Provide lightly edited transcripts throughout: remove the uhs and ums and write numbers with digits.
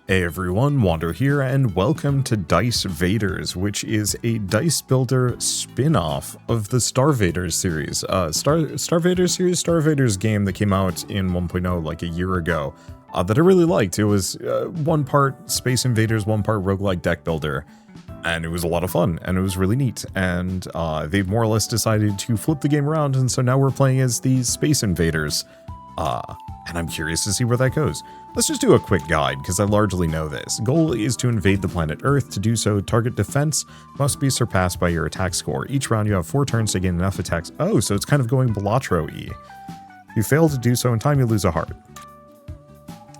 Hey everyone, Wander here, and welcome to Dicevaders, which is a dice builder spin-off of the StarVaders series. StarVaders game that came out in 1.0 like a year ago that I really liked. It was one part Space Invaders, one part Roguelike deck builder, and it was a lot of fun, and it was really neat. And they've more or less decided to flip the game around, and so now we're playing as these Space Invaders. And I'm curious to see where that goes. Let's just do a quick guide, because I largely know this. Goal is to invade the planet Earth. To do so, target defense must be surpassed by your attack score. Each round you have 4 turns to gain enough attacks. Oh, so it's kind of going Balatro-y. If you fail to do so in time, you lose a heart.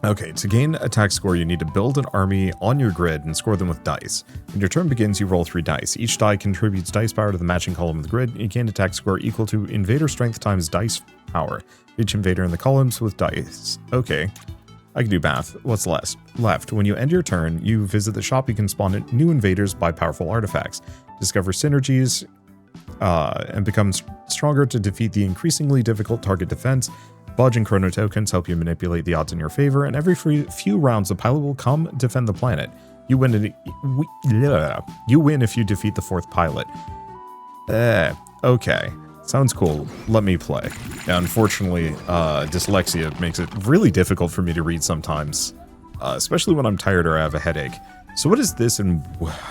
Okay, to gain attack score, you need to build an army on your grid and score them with dice. When your turn begins, you roll 3 dice. Each die contributes dice power to the matching column of the grid. You gain attack score equal to invader strength times dice power. Each invader in the columns with dice. Okay, I can do math. What's left? When you end your turn, you visit the shop. You can spawn new invaders, buy powerful artifacts, discover synergies, and become stronger to defeat the increasingly difficult target defense. Budge and chrono tokens help you manipulate the odds in your favor, and every few rounds the pilot will come defend the planet. You win if you defeat the 4th pilot. Okay. Sounds cool. Let me play. Yeah, unfortunately, dyslexia makes it really difficult for me to read sometimes, especially when I'm tired or I have a headache. So what is this? And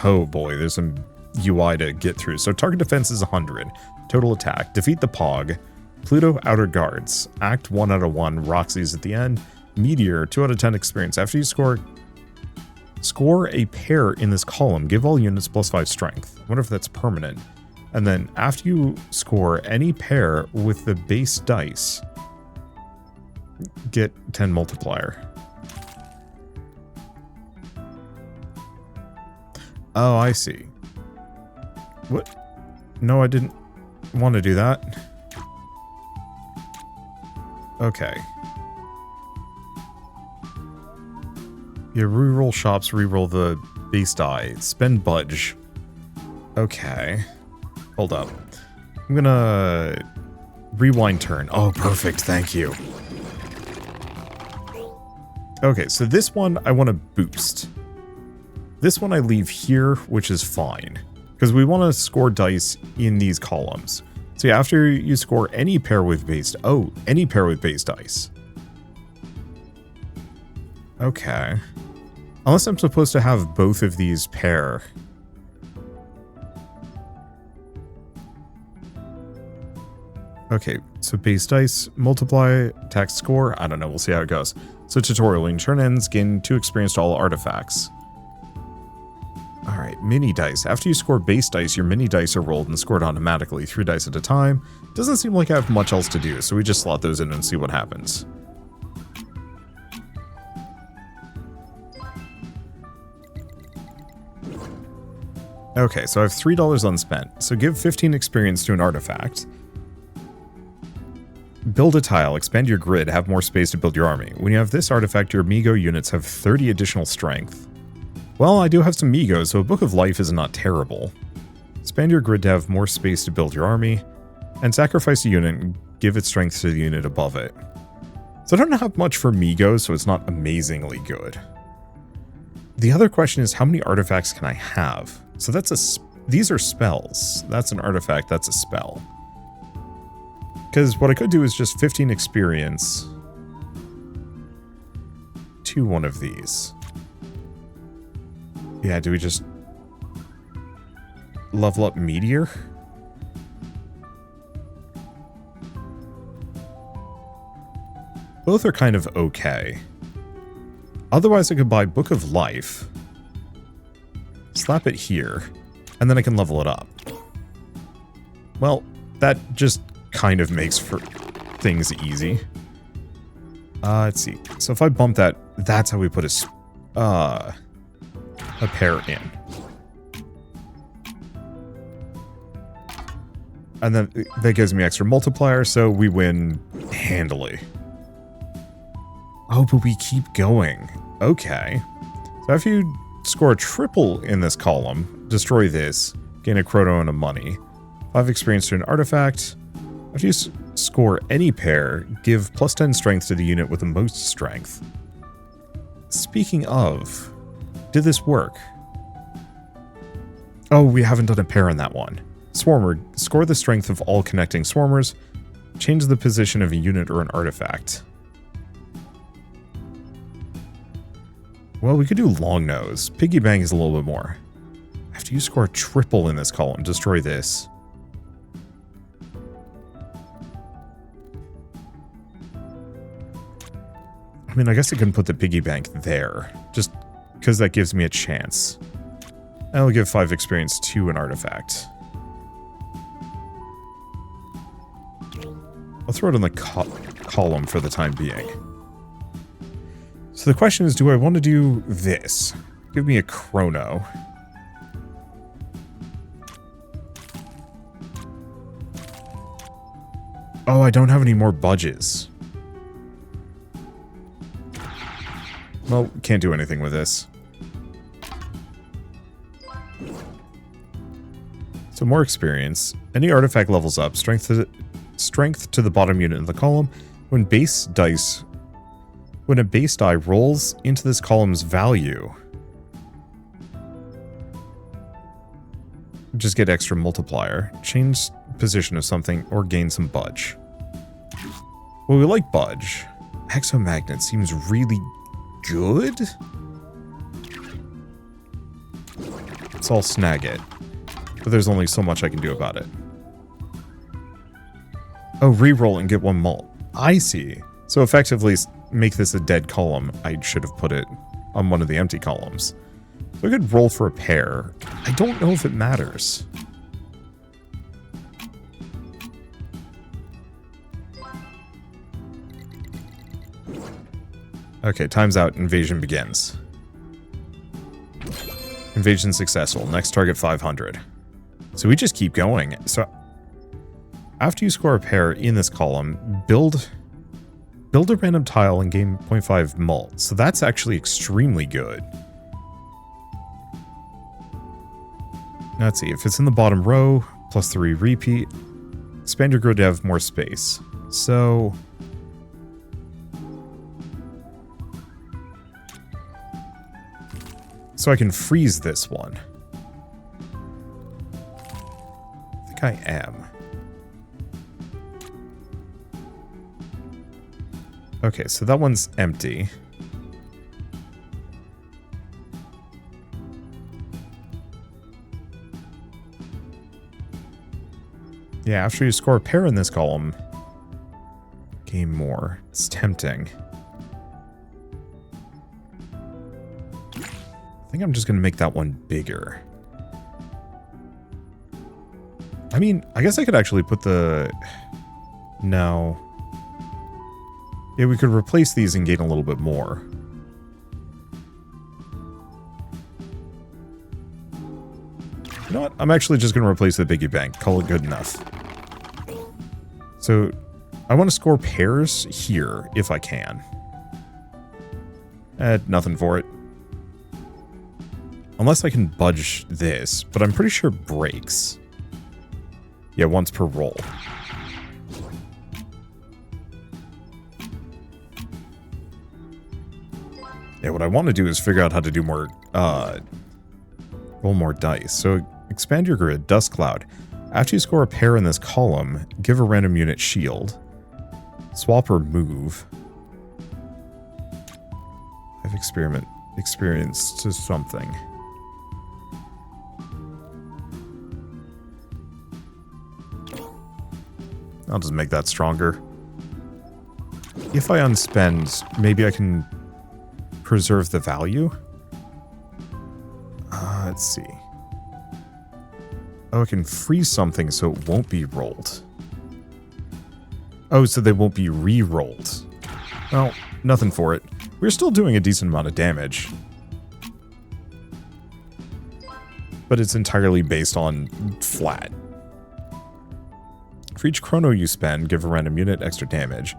oh boy, there's some UI to get through. So target defense is 100. Total attack. Defeat the Pog. Pluto outer guards. Act 1 out of 1. Roxy's at the end. Meteor 2 out of 10 experience. After you score a pair in this column, give all units +5 strength. I wonder if that's permanent. And then after you score any pair with the base dice, get 10 multiplier. Oh, I see. What? No, I didn't want to do that. Okay. Yeah, reroll shops, reroll the base die. Spend budge. Okay. Hold up. I'm gonna rewind turn. Oh, perfect. Thank you. Okay, so this one I want to boost. This one I leave here, which is fine, because we want to score dice in these columns. So yeah, after you score any pair with base... Oh, any pair with base dice. Okay. Unless I'm supposed to have both of these pair... Okay, so base dice, multiply, attack score, I don't know, we'll see how it goes. So tutorial, when turn ends, gain 2 experience to all artifacts. Alright, mini dice. After you score base dice, your mini dice are rolled and scored automatically, 3 dice at a time. Doesn't seem like I have much else to do, so we just slot those in and see what happens. Okay, so I have $3 unspent, so give 15 experience to an artifact. Build a tile, expand your grid, have more space to build your army. When you have this artifact, your Migo units have 30 additional strength. Well, I do have some Migos, so a Book of Life is not terrible. Expand your grid to have more space to build your army, and sacrifice a unit and give its strength to the unit above it. So I don't have much for Migos, so it's not amazingly good. The other question is, how many artifacts can I have? So these are spells. That's an artifact, that's a spell. Because what I could do is just 15 experience to one of these. Yeah, do we just level up Meteor? Both are kind of okay. Otherwise, I could buy Book of Life, slap it here, and then I can level it up. Well, that just kind of makes for things easy. Let's see. So if I bump that, that's how we put a pair in. And then that gives me extra multiplier, so we win handily. Oh, but we keep going. Okay. So if you score a triple in this column, destroy this, gain a chrono and a money. 5 experience to an artifact. If you score any pair, give +10 strength to the unit with the most strength. Speaking of, did this work? Oh, we haven't done a pair in that one. Swarmer, score the strength of all connecting swarmers. Change the position of a unit or an artifact. Well, we could do long nose. Piggy bang is a little bit more. After you score a triple in this column, destroy this. I mean, I guess I can put the piggy bank there, just because that gives me a chance. I'll give 5 experience to an artifact. I'll throw it on the column for the time being. So the question is, do I want to do this? Give me a chrono. Oh, I don't have any more budges. Well, can't do anything with this. So more experience. Any artifact levels up. Strength to the bottom unit in the column. When a base die rolls into this column's value, just get extra multiplier. Change position of something or gain some budge. Well, we like budge. Exomagnet seems really good. So I'll snag it. But there's only so much I can do about it. Oh, re-roll and get 1 mult. I see. So effectively make this a dead column. I should have put it on one of the empty columns. So I could roll for a pair. I don't know if it matters. Okay, time's out. Invasion begins. Invasion successful. Next target 500. So we just keep going. So after you score a pair in this column, build a random tile and gain 0.5 mult. So that's actually extremely good. Now let's see. If it's in the bottom row, +3 repeat. Expand your grid to have more space. So I can freeze this one. I think I am. Okay, so that one's empty. Yeah, after you score a pair in this column, gain more. It's tempting. I think I'm just going to make that one bigger. I mean, I guess I could actually put the... No. Yeah, we could replace these and gain a little bit more. You know what? I'm actually just going to replace the piggy bank. Call it good enough. So, I want to score pairs here, if I can. Nothing for it. Unless I can budge this, but I'm pretty sure it breaks. Yeah, once per roll. Yeah, what I want to do is figure out how to do more, roll more dice. So, expand your grid, Dust Cloud. After you score a pair in this column, give a random unit shield. Swap or move. I've experienced to something. I'll just make that stronger. If I unspend, maybe I can preserve the value? Let's see. Oh, I can freeze something so it won't be rolled. Oh, so they won't be re-rolled. Well, nothing for it. We're still doing a decent amount of damage. But it's entirely based on flat. For each chrono you spend, give a random unit extra damage.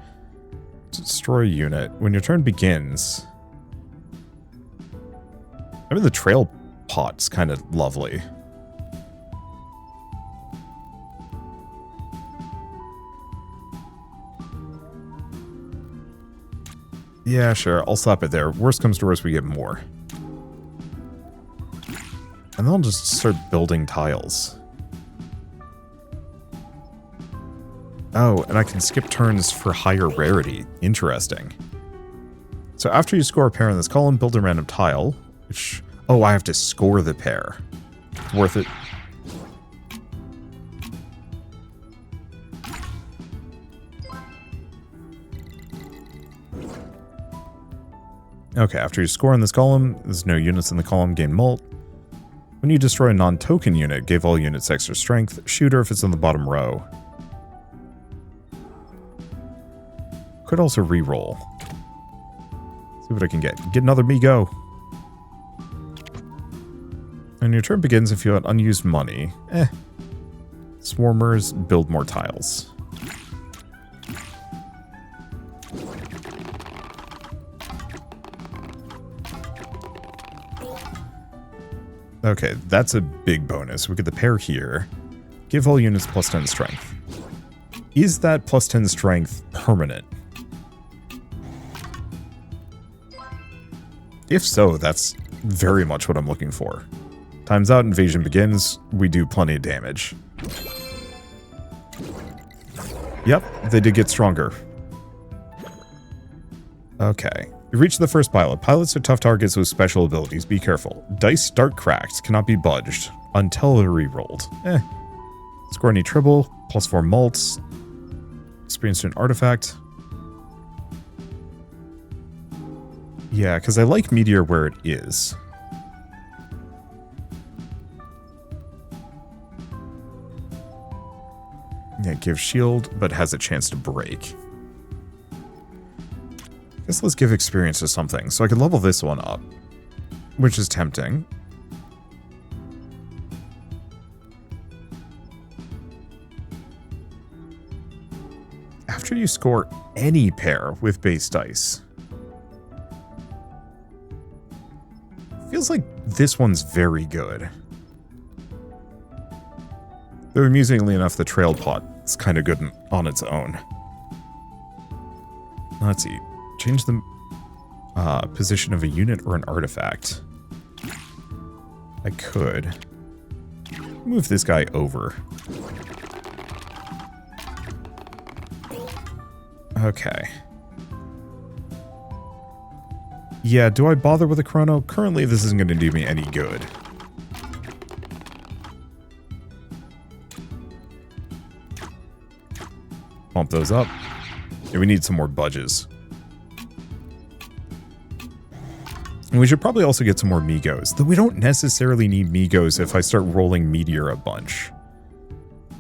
Destroy a unit. When your turn begins... I mean, the trail pot's kind of lovely. Yeah, sure. I'll slap it there. Worst comes to worst, we get more. And then I'll just start building tiles. Oh, and I can skip turns for higher rarity. Interesting. So after you score a pair in this column, build a random tile, which... Oh, I have to score the pair. It's worth it. Okay, after you score in this column, there's no units in the column, gain mult. When you destroy a non-token unit, give all units extra strength. Shooter if it's in the bottom row. Could also re-roll. See what I can get. Get another Migo. And your turn begins if you have unused money. Swarmers, build more tiles. Okay, that's a big bonus. We get the pair here. Give all units plus 10 strength. Is that plus 10 strength permanent? If so, that's very much what I'm looking for. Time's out, invasion begins. We do plenty of damage. Yep, they did get stronger. Okay. You reach the first pilot. Pilots are tough targets with special abilities. Be careful. Dice start cracked. Cannot be budged until they're re-rolled. Score any tribble. Plus 4 mults. Experienced an artifact. Yeah, because I like Meteor where it is. Yeah, it gives shield, but has a chance to break. Guess let's give experience to something, so I can level this one up, which is tempting. After you score any pair with base dice, feels like this one's very good. Though amusingly enough, the trail pot is kind of good on its own. Let's see. Change the position of a unit or an artifact. I could move this guy over. Okay. Yeah, do I bother with a chrono? Currently, this isn't going to do me any good. Bump those up. Yeah, we need some more budges. And we should probably also get some more Migos, though we don't necessarily need Migos if I start rolling Meteor a bunch.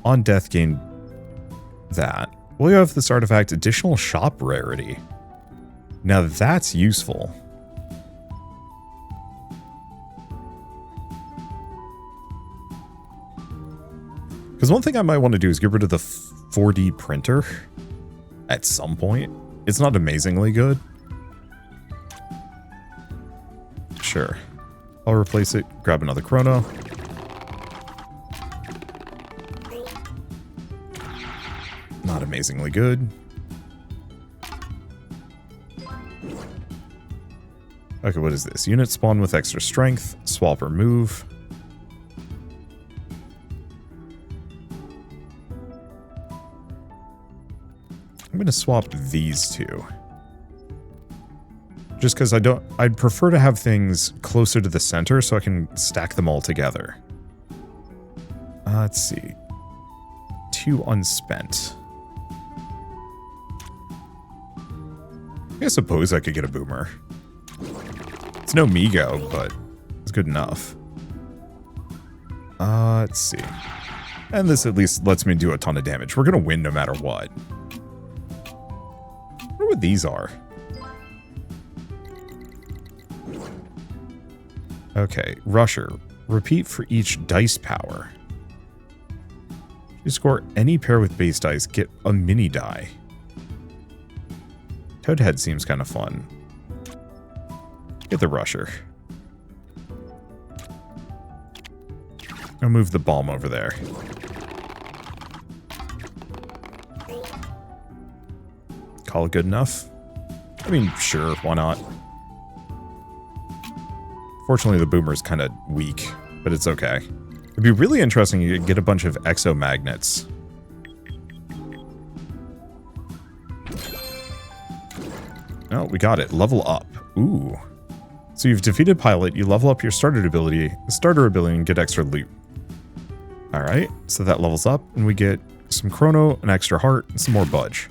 On death, gain that. Will you have this artifact additional shop rarity? Now that's useful. Because one thing I might want to do is get rid of the 4D printer at some point. It's not amazingly good. Sure. I'll replace it, grab another chrono. Not amazingly good. Okay, what is this? Unit spawn with extra strength, swap or move. I'm going to swap these two. Just because I'd prefer to have things closer to the center so I can stack them all together. Let's see. 2 unspent. I suppose I could get a boomer. It's no Migo, but it's good enough. Let's see. And this at least lets me do a ton of damage. We're going to win no matter what. I wonder what these are. Okay, Rusher. Repeat for each dice power. If you score any pair with base dice, get a mini die. Toadhead seems kind of fun. Get the Rusher. I'll move the bomb over there. Call it good enough. I mean, sure, why not? Fortunately, the boomer's kind of weak, but it's okay. It'd be really interesting if you could get a bunch of exomagnets. Oh, we got it. Level up. Ooh. So you've defeated Pilot, you level up your starter ability and get extra loot. Alright, so that levels up, and we get some Chrono, an extra heart, and some more Budge.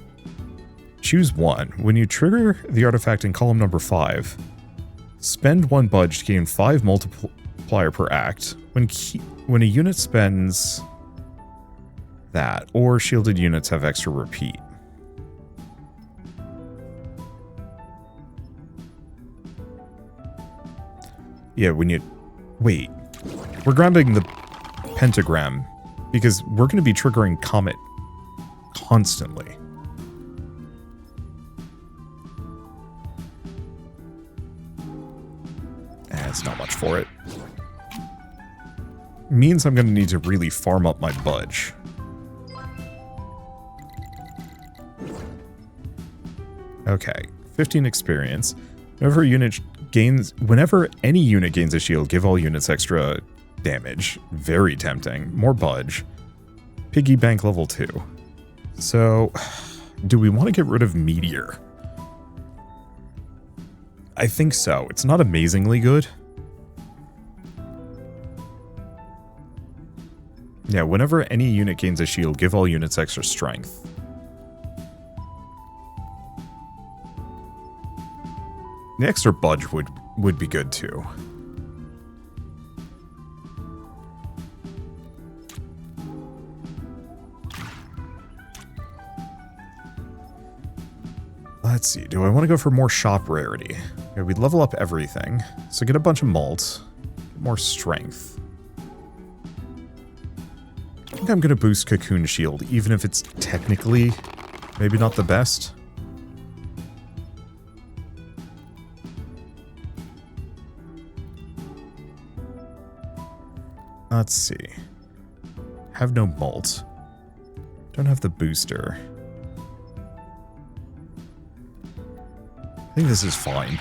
Choose one. When you trigger the artifact in column number 5, spend 1 Budge to gain 5 multiplier per act. When a unit spends that, or shielded units have extra repeat. Yeah, when you... Wait. We're grabbing the pentagram because we're going to be triggering Comet constantly. It's not much for it. Means I'm going to need to really farm up my Budge. Okay, 15 experience. Whenever any unit gains a shield, give all units extra damage. Very tempting. More Budge. Piggy bank level 2. So, do we want to get rid of Meteor? I think so. It's not amazingly good. Yeah, whenever any unit gains a shield, give all units extra strength. The extra Budge would be good too. Let's see, do I want to go for more shop rarity? Okay, we'd level up everything. So get a bunch of malt, more strength. I think I'm going to boost Cocoon Shield, even if it's technically maybe not the best. Let's see. Have no malt. Don't have the booster. I think this is fine.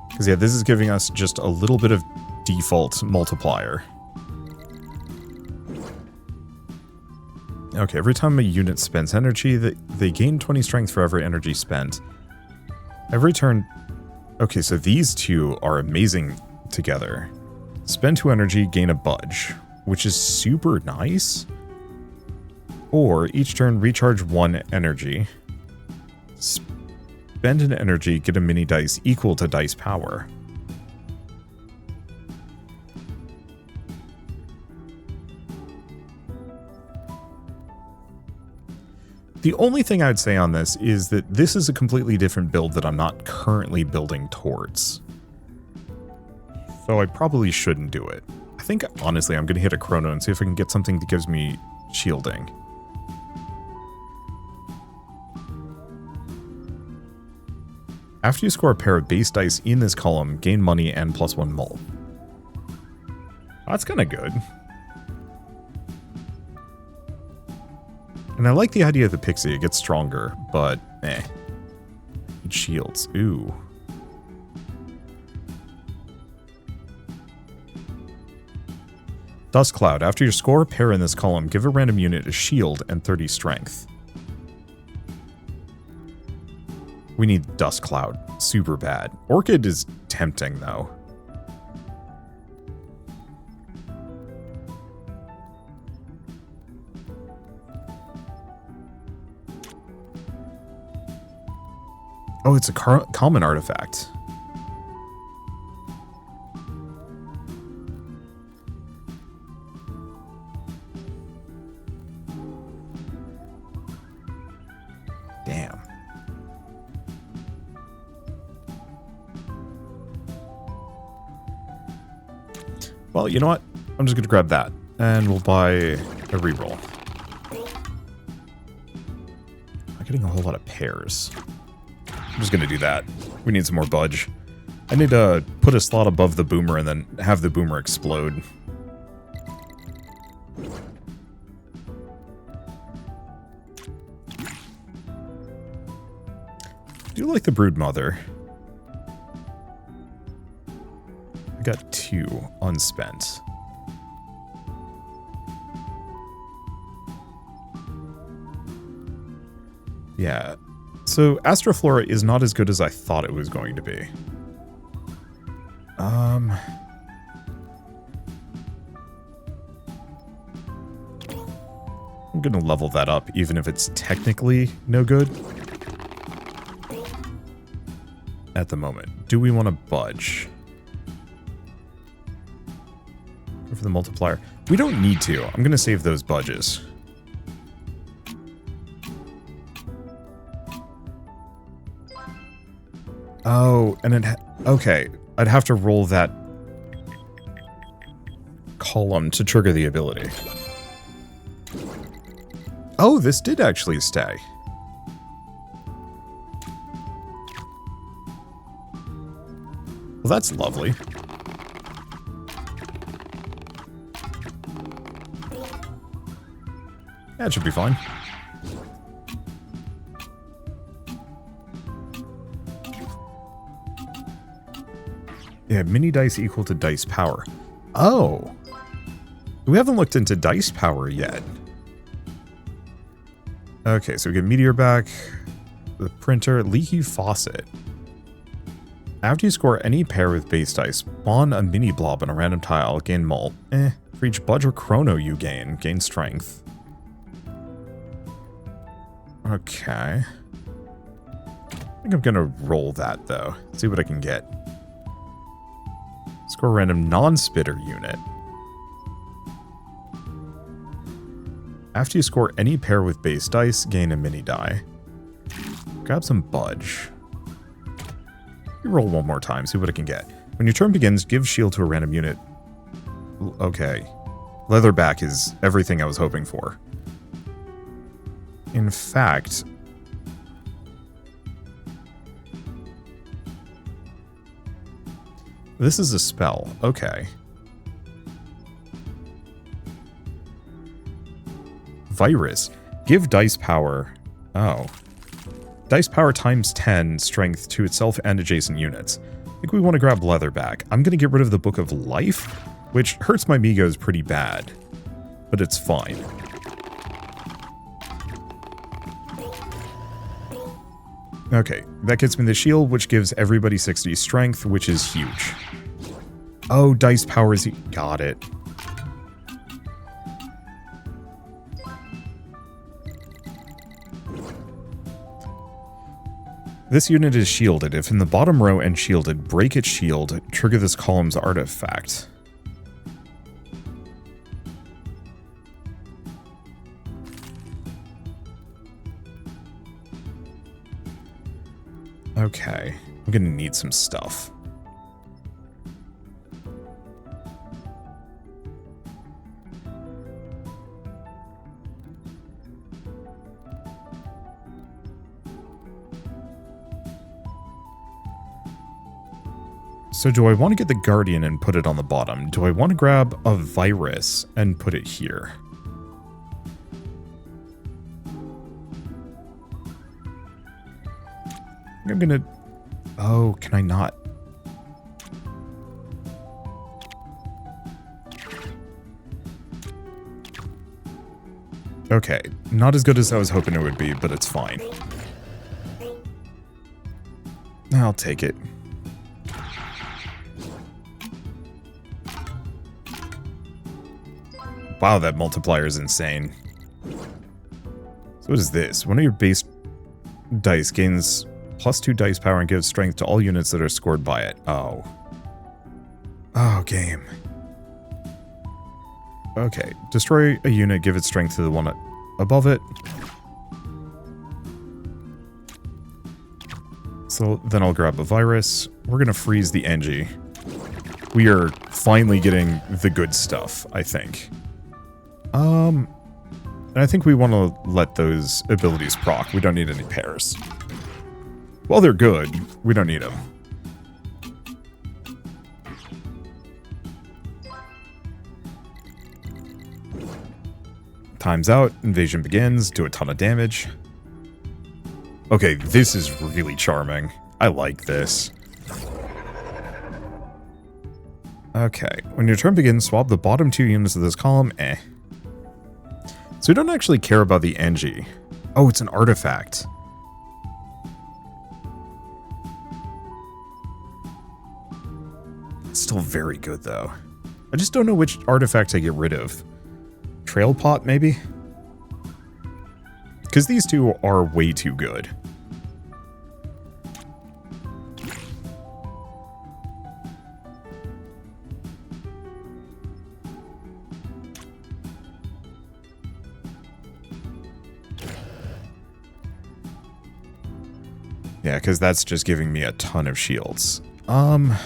Because, yeah, this is giving us just a little bit of default multiplier. Okay, every time a unit spends energy, they gain 20 strength for every energy spent. Every turn... Okay, so these two are amazing together. Spend 2 energy, gain a Budge, which is super nice. Or, each turn, recharge 1 energy. Spend an energy, get a mini dice equal to dice power. The only thing I would say on this is that this is a completely different build that I'm not currently building towards. So I probably shouldn't do it. I think, honestly, I'm going to hit a Chrono and see if I can get something that gives me shielding. After you score a pair of base dice in this column, gain money and +1 mult. That's kind of good. And I like the idea of the pixie. It gets stronger, but eh. It shields. Ooh. Dust Cloud. After you score a pair in this column, give a random unit a shield and 30 strength. We need Dust Cloud. Super bad. Orchid is tempting, though. Oh, it's a common artifact. Damn. Well, you know what? I'm just going to grab that. And we'll buy a reroll. I'm getting a whole lot of pairs. I'm just going to do that. We need some more Budge. I need to put a slot above the boomer and then have the boomer explode. do like the Broodmother. I got 2 unspent. Yeah. So Astroflora is not as good as I thought it was going to be. I'm gonna level that up, even if it's technically no good. At the moment. Do we want to budge? Go for the multiplier. We don't need to. I'm gonna save those budges. Oh, and okay. I'd have to roll that column to trigger the ability. Oh, this did actually stay. Well, that's lovely. That should be fine. Yeah, mini dice equal to dice power. Oh. We haven't looked into dice power yet. Okay, so we get meteor back, the printer, leaky faucet. After you score any pair with base dice, spawn a mini blob on a random tile, gain mult. For each budge or chrono you gain strength. Okay. I think I'm gonna roll that though. See what I can get. Score a random non-spitter unit. After you score any pair with base dice, gain a mini die. Grab some budge. You roll one more time, see what I can get. When your turn begins, give shield to a random unit. Okay. Leatherback is everything I was hoping for. In fact... this is a spell. Okay. Virus. Give dice power. Oh. Dice power times 10 strength to itself and adjacent units. I think we want to grab Leatherback. I'm going to get rid of the Book of Life, which hurts my Migos pretty bad. But it's fine. Okay, that gets me the shield, which gives everybody 60 strength, which is huge. Oh, dice powers. Got it. This unit is shielded. If in the bottom row and shielded, break its shield, trigger this column's artifact. Okay, I'm gonna need some stuff. So do I want to get the Guardian and put it on the bottom? Do I want to grab a Virus and put it here? I'm gonna... oh, can I not? Okay, not as good as I was hoping it would be, but it's fine. I'll take it. Wow, that multiplier is insane. So what is this? One of your base dice gains +2 dice power and gives strength to all units that are scored by it. Oh. Oh, game. Okay. Destroy a unit, give its strength to the one above it. So then I'll grab a Virus. We're going to freeze the Engie. We are finally getting the good stuff, I think. And I think we want to let those abilities proc. We don't need any pairs. Well, they're good. We don't need them. Time's out. Invasion begins. Do a ton of damage. Okay, this is really charming. I like this. Okay, when your turn begins, swap the bottom 2 units of this column. So we don't actually care about the NG. Oh, it's an artifact. It's still very good, though. I just don't know which artifact I get rid of. Trail pot, maybe? Because these two are way too good. Yeah, because that's just giving me a ton of shields. Do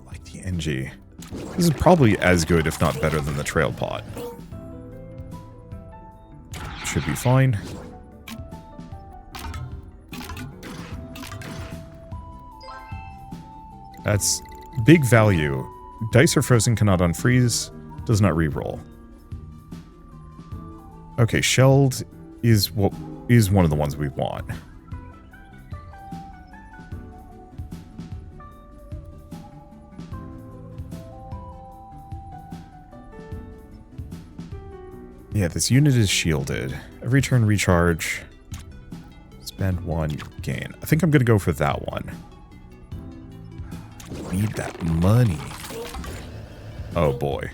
like the NG. This is probably as good, if not better, than the trail pot. Should be fine. That's big value. Dice are frozen, cannot unfreeze, does not reroll. Okay, shelled is one of the ones we want. Yeah, this unit is shielded. Every turn recharge. Spend 1, gain. I think I'm going to go for that one. Need that money. Oh boy.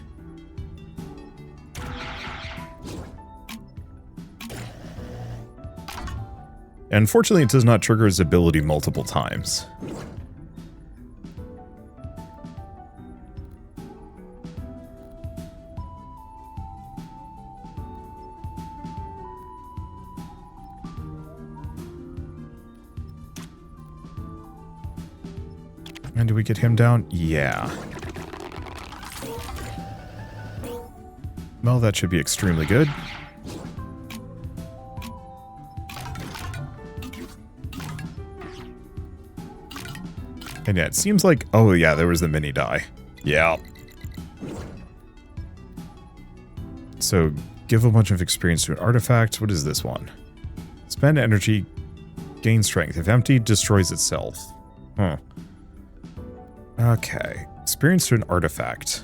Unfortunately, it does not trigger his ability multiple times. And do we get him down? Yeah. Well, that should be extremely good. And yeah, it seems like... Oh, yeah, there was the mini die. Yeah. So, give a bunch of experience to an artifact. What is this one? Spend energy, gain strength. If empty, destroys itself. Huh. Okay. Experience to an artifact.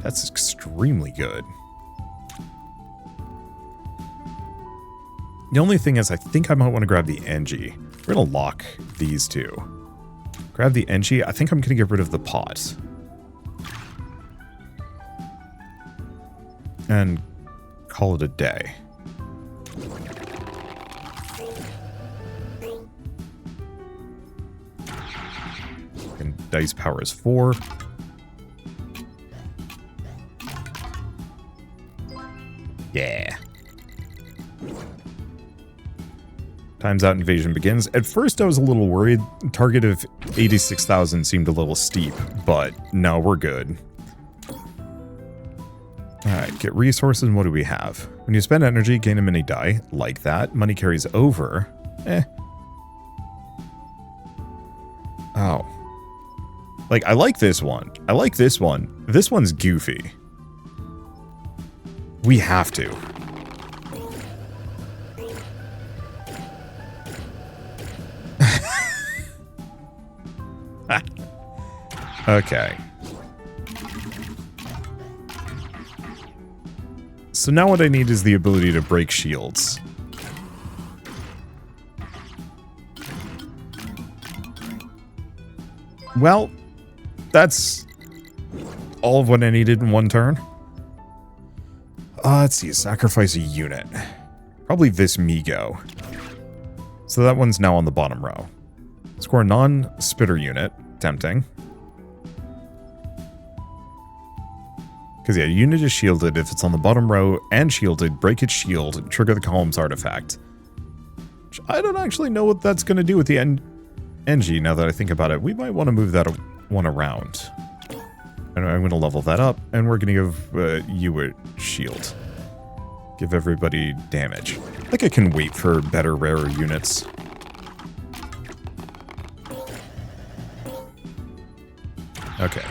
That's extremely good. The only thing is, I think I might want to grab the NG. We're going to lock these two. Grab the NG. I think I'm going to get rid of the pot. And call it a day. And dice power is 4. Yeah. Times out, invasion begins. At first I was a little worried. Target of 86,000 seemed a little steep, but no, we're good. Alright, get resources, and what do we have? When you spend energy, gain a mini die, like that. Money carries over. Oh. Like, I like this one. I like this one. This one's goofy. We have to. Okay. So now what I need is the ability to break shields. Well, that's all of what I needed in one turn. Let's see, sacrifice a unit. Probably this Migo. So that one's now on the bottom row. Score a non-spitter unit. Tempting. Because yeah, unit is shielded. If it's on the bottom row and shielded, break its shield, trigger the column's artifact. Which I don't actually know what that's going to do with the NG now that I think about it. We might want to move that one around. And I'm going to level that up, and we're going to give you a shield. Give everybody damage. I think I can wait for better, rarer units. Okay.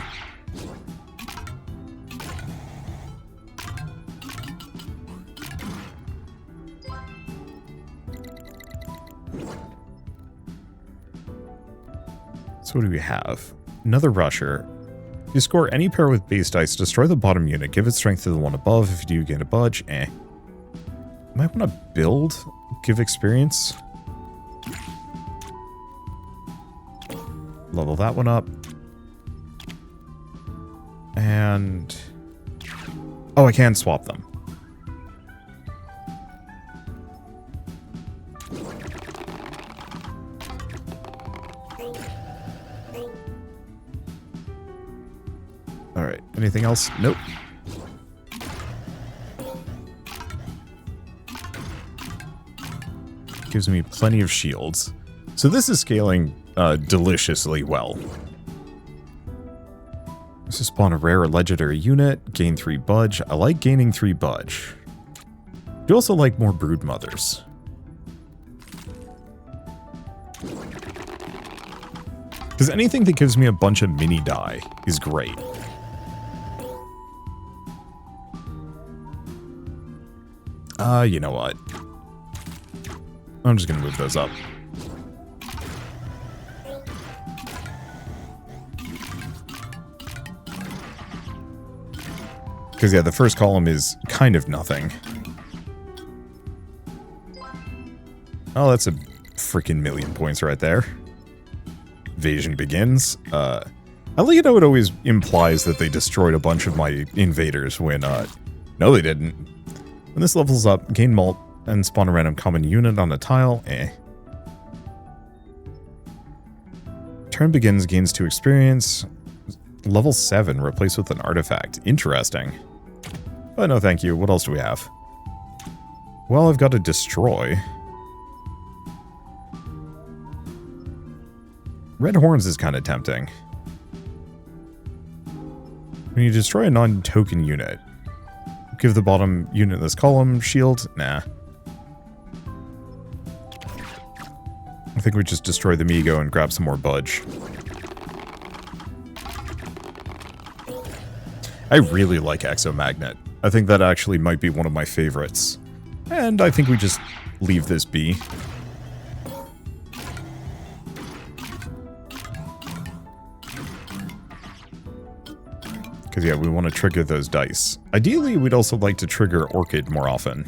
So what do we have? Another rusher. If you score any pair with base dice, destroy the bottom unit. Give its strength to the one above. If you do, gain a budge. Might want to build. Give experience. Level that one up. And... oh, I can swap them. Alright, anything else? Nope. Gives me plenty of shields. So this is scaling deliciously well. Let's just spawn a rare or legendary unit, gain 3 budge. I like gaining 3 budge. You also like more brood mothers. Because anything that gives me a bunch of mini die is great. You know what? I'm just gonna move those up. Because, yeah, the first column is kind of nothing. Oh, that's a freaking million points right there. Invasion begins. I like it how it always implies that they destroyed a bunch of my invaders when, no, they didn't. When this levels up, gain mult and spawn a random common unit on a tile. Turn begins, gains 2 experience. Level 7, replaced with an artifact. Interesting. But no thank you. What else do we have? Well, I've got to destroy. Red Horns is kind of tempting. When you destroy a non-token unit, give the bottom unit this column shield. Nah. I think we just destroy the Migo and grab some more budge. I really like Exomagnet. I think that actually might be one of my favorites. And I think we just leave this be. Because, yeah, we want to trigger those dice. Ideally, we'd also like to trigger Orchid more often.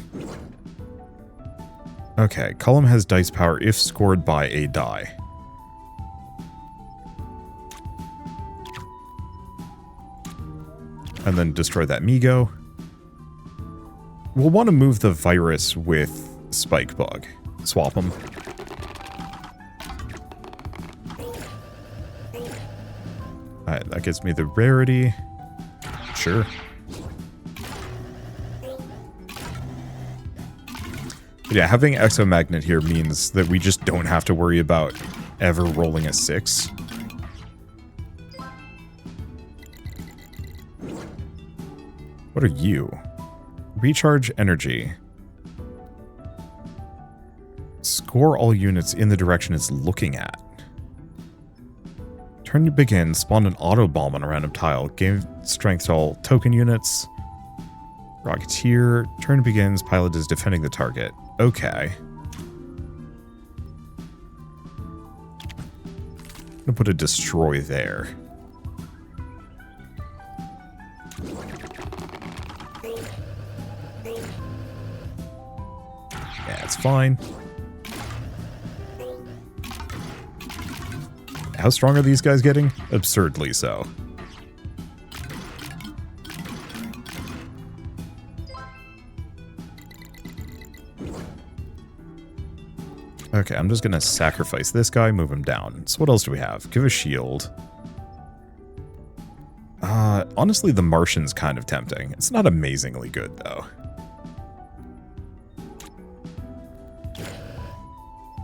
Okay, column has dice power if scored by a die. And then destroy that Migo. We'll want to move the virus with Spike Bug. Swap them. Alright, that gives me the rarity. Sure. But yeah, having Exomagnet here means that we just don't have to worry about ever rolling a 6. What are you? Recharge energy. Score all units in the direction it's looking at. Turn to begin, spawn an auto bomb on a random tile. Give strength to all token units. Rocketeer. Turn begins, pilot is defending the target. Okay. I'm gonna put a destroy there. Yeah, it's fine. How strong are these guys getting? Absurdly so. Okay, I'm just gonna sacrifice this guy, move him down. So what else do we have? Give a shield. Honestly, the Martian's kind of tempting. It's not amazingly good, though. I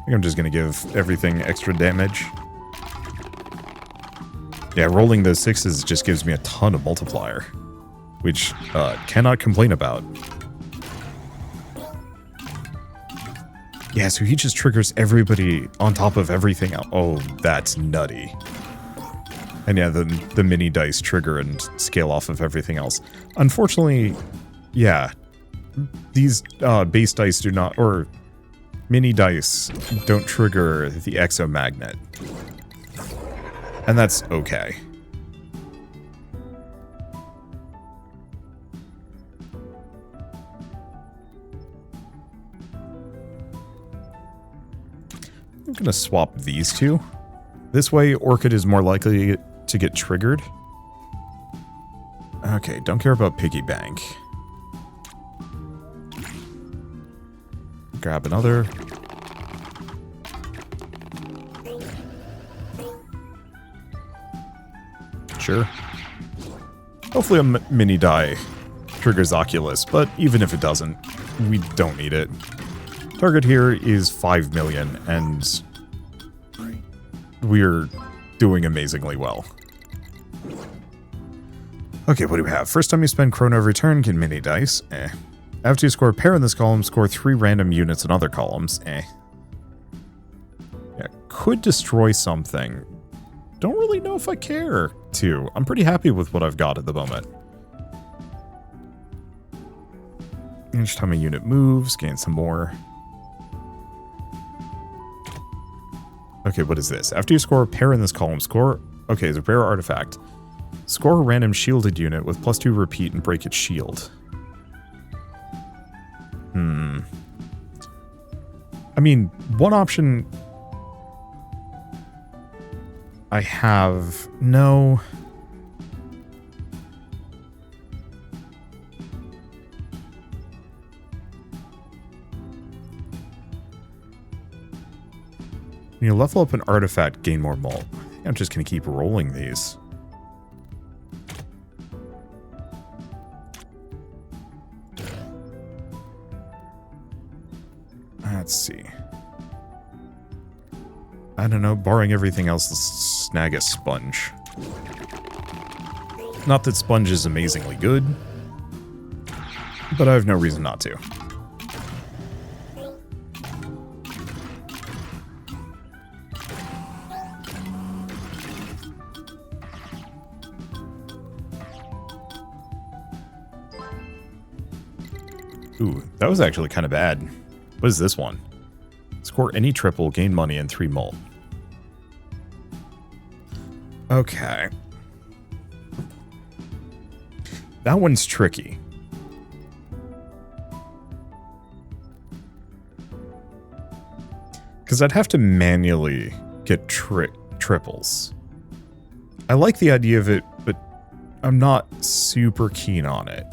think I'm just gonna give everything extra damage. Yeah, rolling those 6s just gives me a ton of multiplier, which cannot complain about. Yeah, so he just triggers everybody on top of everything else. Oh, that's nutty. And yeah, the mini dice trigger and scale off of everything else. Unfortunately, yeah, these base dice do not, or mini dice don't trigger the Exomagnet. And that's okay. I'm going to swap these two. This way, Orchid is more likely to get triggered. Okay, don't care about Piggy Bank. Grab another. Sure. Hopefully a mini die triggers Oculus, but even if it doesn't, we don't need it. Target here is 5 million, and we're doing amazingly well. Okay, what do we have? First time you spend Chrono every turn, get mini dice. After you score a pair in this column, score 3 random units in other columns. Yeah, could destroy something. Don't really know if I care to. I'm pretty happy with what I've got at the moment. Each time a unit moves, gain some more. Okay, what is this? After you score a pair in this column, score... Okay, it's a rare artifact. Score a random shielded unit with +2 repeat and break its shield. I mean, one option... I have... No... When you level up an artifact, gain more mult. I'm just going to keep rolling these. Let's see. I don't know, barring everything else, let's snag a sponge. Not that sponge is amazingly good, but I have no reason not to. Ooh, that was actually kind of bad. What is this one? Score any triple, gain money, and 3 mult. Okay. That one's tricky. Because I'd have to manually get triples. I like the idea of it, but I'm not super keen on it.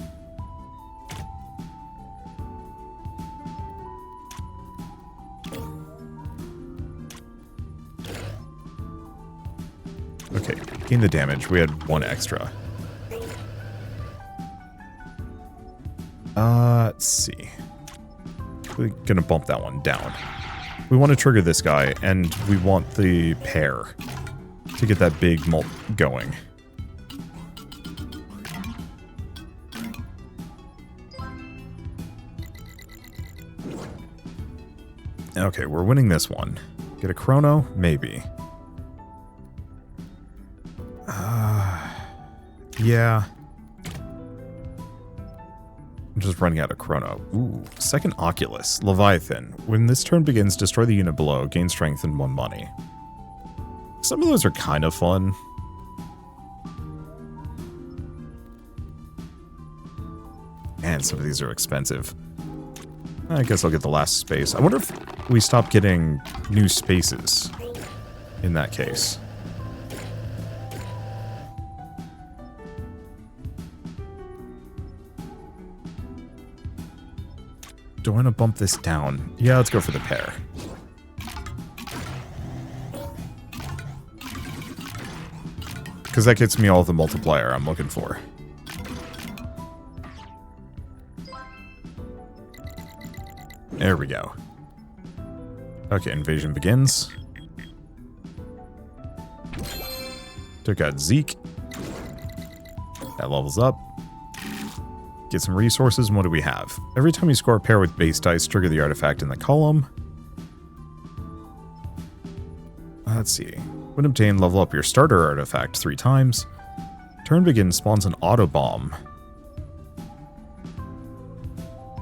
Okay, gain the damage. We had 1 extra. Let's see. We're gonna bump that one down. We want to trigger this guy, and we want the pair to get that big mult going. Okay, we're winning this one. Get a chrono? Maybe. Yeah. I'm just running out of chrono. Ooh, second Oculus. Leviathan. When this turn begins, destroy the unit below. Gain strength and 1 money. Some of those are kind of fun. Man, some of these are expensive. I guess I'll get the last space. I wonder if we stop getting new spaces in that case. Do I want to bump this down? Yeah, let's go for the pair. Because that gets me all the multiplier I'm looking for. There we go. Okay, invasion begins. Took out Zeke. That levels up. Get some resources, and what do we have? Every time you score a pair with base dice, trigger the artifact in the column. Let's see. When obtained, level up your starter artifact 3 times. Turn begins, spawns an auto bomb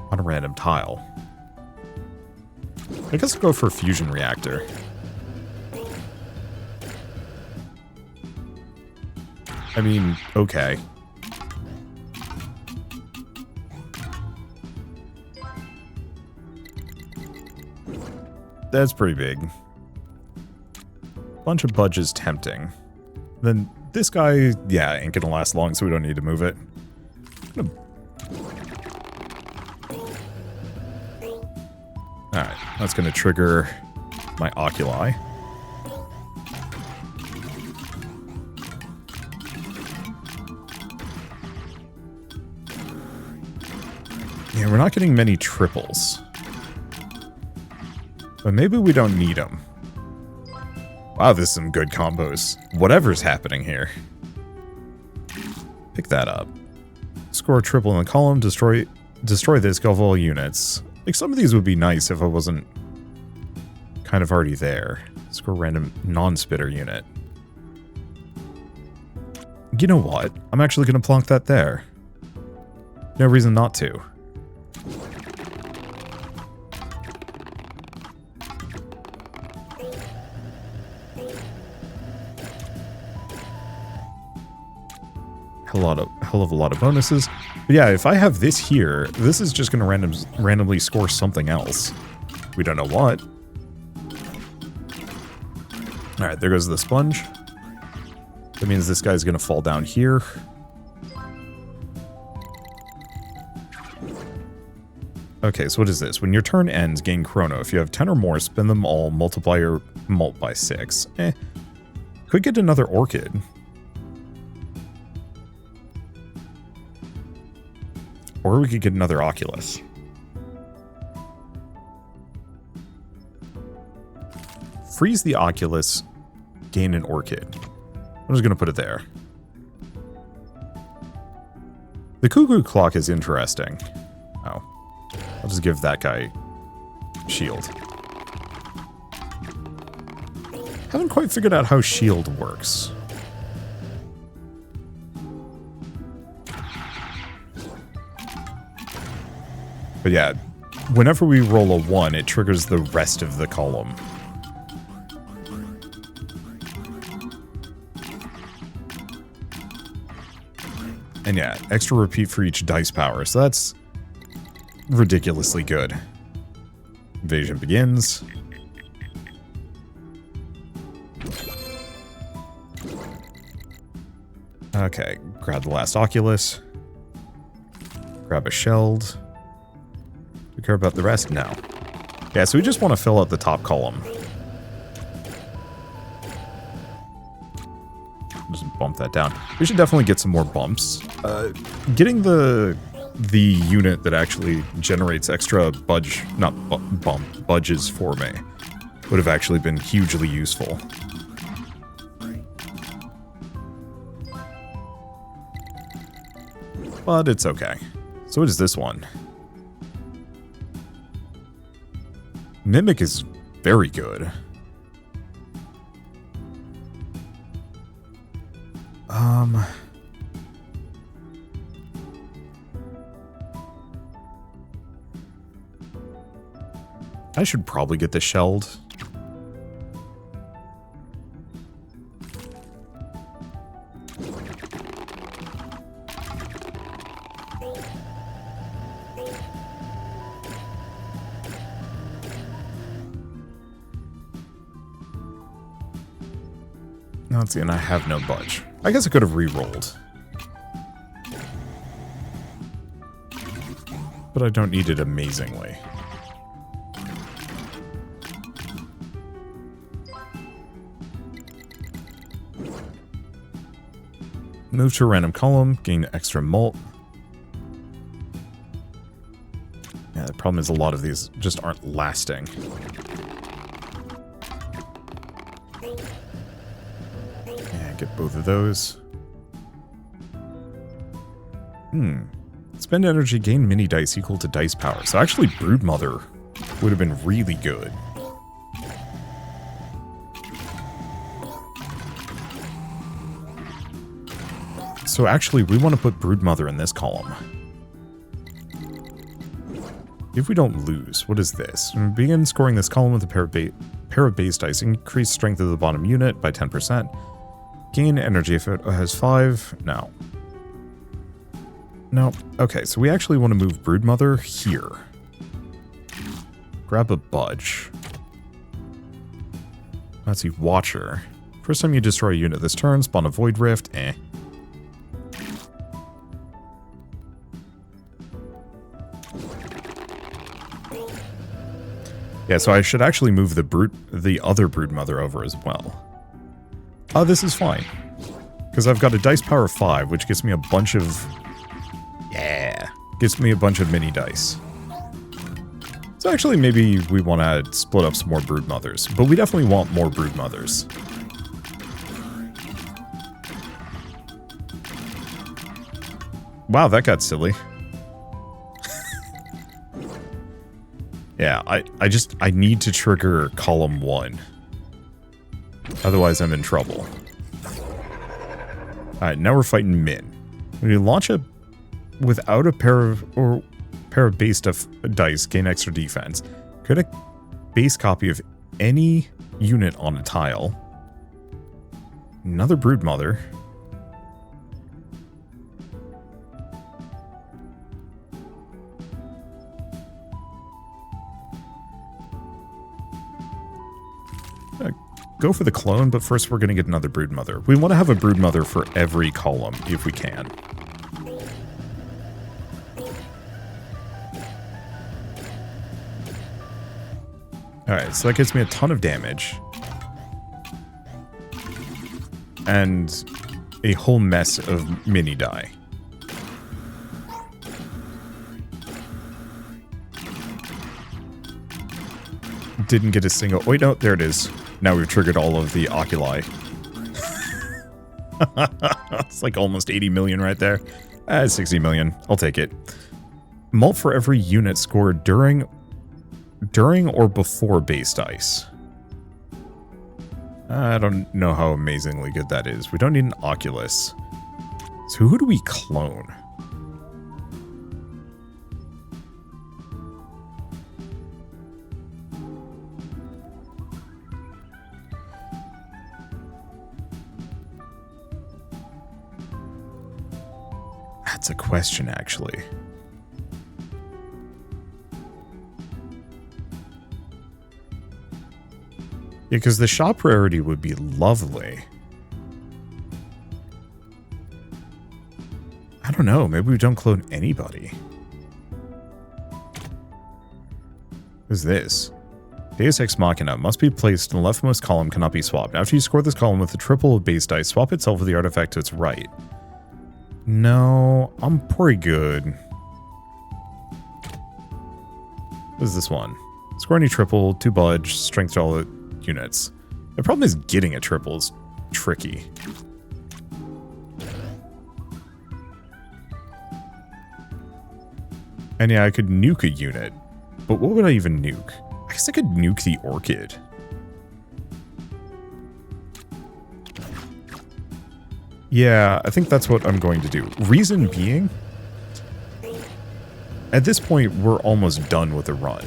on a random tile. I guess I'll go for fusion reactor. I mean, okay. That's pretty big. Bunch of budges tempting. Then this guy, yeah, ain't gonna last long, so we don't need to move it. Alright, that's gonna trigger my oculi. Yeah, we're not getting many triples. But maybe we don't need them. Wow, this is some good combos. Whatever's happening here. Pick that up. Score a triple in the column, destroy this, go all units. Like, some of these would be nice if I wasn't kind of already there. Score random non-spitter unit. You know what? I'm actually going to plonk that there. No reason not to. Hell of a lot of bonuses. But yeah, if I have this here, this is just going to randomly score something else. We don't know what. Alright, there goes the sponge. That means this guy's going to fall down here. Okay, so what is this? When your turn ends, gain chrono. If you have 10 or more, spend them all, multiply your mult by 6. Could get another orchid. Or we could get another Oculus. Freeze the Oculus, gain an orchid. I'm just going to put it there. The cuckoo clock is interesting. Oh. I'll just give that guy shield. Haven't quite figured out how shield works. But yeah, whenever we roll a 1, it triggers the rest of the column. And yeah, extra repeat for each dice power, so that's ridiculously good. Invasion begins. Okay, grab the last Oculus. Grab a shelled. Do we care about the rest? No. Yeah, so we just want to fill out the top column. Just bump that down. We should definitely get some more bumps. Getting the unit that actually generates extra budges for me would have actually been hugely useful. But it's okay. So what is this one? Mimic is very good. I should probably get the shelled. Let's see, and I have no budge. I guess I could have re-rolled. But I don't need it amazingly. Move to a random column, gain extra mult. Yeah, the problem is a lot of these just aren't lasting. Get both of those. Spend energy, gain mini dice equal to dice power. So actually Broodmother would have been really good. So actually we want to put Broodmother in this column. If we don't lose, what is this? Begin scoring this column with a pair of base dice. Increase strength of the bottom unit by 10%. Gain energy if it has 5. No. No. Okay, so we actually want to move Broodmother here. Grab a Budge. Let's see, Watcher. First time you destroy a unit this turn, spawn a Void Rift. Eh. Yeah, so I should actually move the other Broodmother over as well. Oh, this is fine. Because I've got a dice power 5, which gives me a bunch of... Yeah. Gives me a bunch of mini dice. So actually, maybe we want to split up some more Broodmothers. But we definitely want more Broodmothers. Wow, that got silly. Yeah, I need to trigger column 1. Otherwise, I'm in trouble. Alright, now we're fighting Min. When you launch a... Without a pair of base dice, gain extra defense. Create a base copy of any unit on a tile. Another Broodmother. Go for the clone, but first we're going to get another Broodmother. We want to have a Broodmother for every column, if we can. Alright, so that gets me a ton of damage. And a whole mess of mini die. Didn't get a single... Wait, no, there it is. Now we've triggered all of the oculi. It's like almost 80 million right there. 60 million. I'll take it. Mult for every unit scored during or before base dice. I don't know how amazingly good that is. We don't need an Oculus. So who do we clone? That's a question, actually. Yeah, because the shop rarity would be lovely. I don't know. Maybe we don't clone anybody. Who's this? Deus Ex Machina must be placed in the leftmost column, cannot be swapped. After you score this column with a triple of base dice, swap itself with the artifact to its right. No, I'm pretty good. What is this one? Score any triple, 2 budge, strength to all the units. The problem is getting a triple is tricky. And yeah, I could nuke a unit. But what would I even nuke? I guess I could nuke the Orchid. Yeah, I think that's what I'm going to do. Reason being, at this point, we're almost done with the run.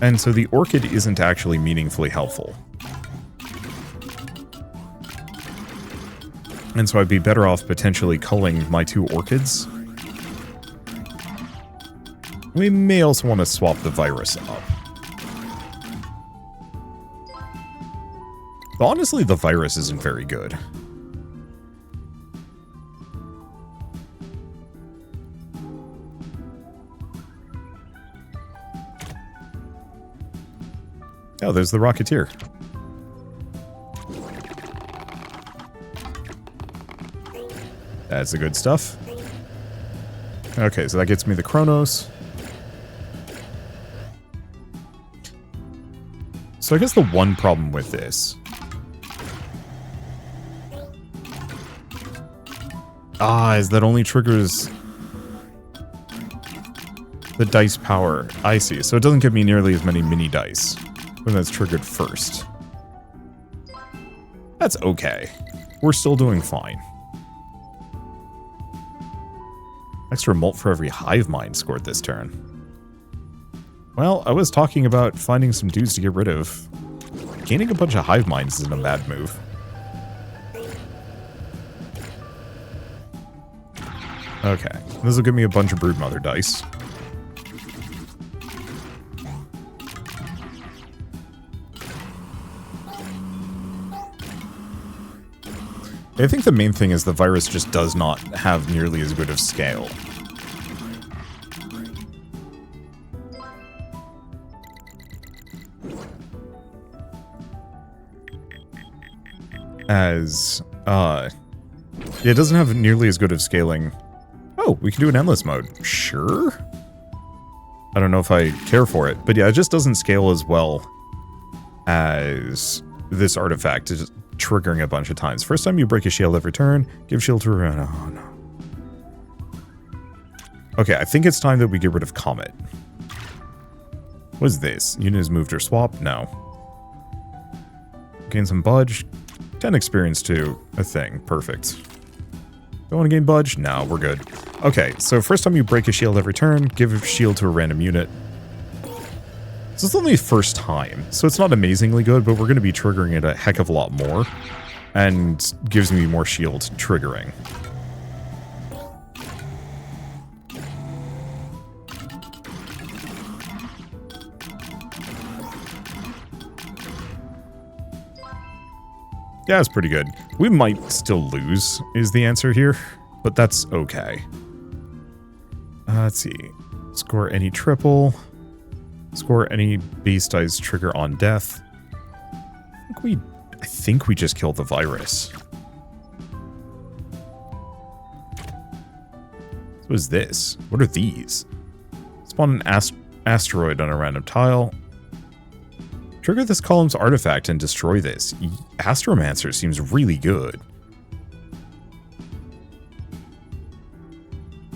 And so the Orchid isn't actually meaningfully helpful. And so I'd be better off potentially culling my 2 Orchids. We may also want to swap the virus up. But honestly, the virus isn't very good. Oh, there's the Rocketeer. That's the good stuff. Okay, so that gets me the Chronos. So I guess the one problem with this... is that only triggers the dice power. I see. So it doesn't give me nearly as many mini dice when that's triggered first. That's okay. We're still doing fine. Extra mult for every hive mind scored this turn. Well, I was talking about finding some dudes to get rid of. gaining a bunch of hive minds isn't a bad move. Okay, this will give me a bunch of broodmother dice. I think the main thing is the virus just does not have nearly as good of scale. As, it doesn't have nearly as good of scaling. Oh, we can do an endless mode. Sure. I don't know if I care for it, but yeah, it just doesn't scale as well as this artifact. It's just triggering a bunch of times. First time you break a shield every turn, give shield to a... Oh, no. Okay, I think it's time that we get rid of Comet. What is this? Unit is moved or swapped? No. Gain some budge. 10 experience to a thing. Perfect. Don't want to gain budge? No, we're good. Okay, so first time you break a shield every turn, give a shield to a random unit. So it's only the first time, so it's not amazingly good, but we're going to be triggering it a heck of a lot more, and gives me more shield triggering. Yeah, it's pretty good. We might still lose, is the answer here, but that's okay. Let's see. Score any triple. Score any base dice trigger on death. I think we just killed the virus. What is this? What are these? Spawn an asteroid on a random tile. Trigger this column's artifact and destroy this. Astromancer seems really good.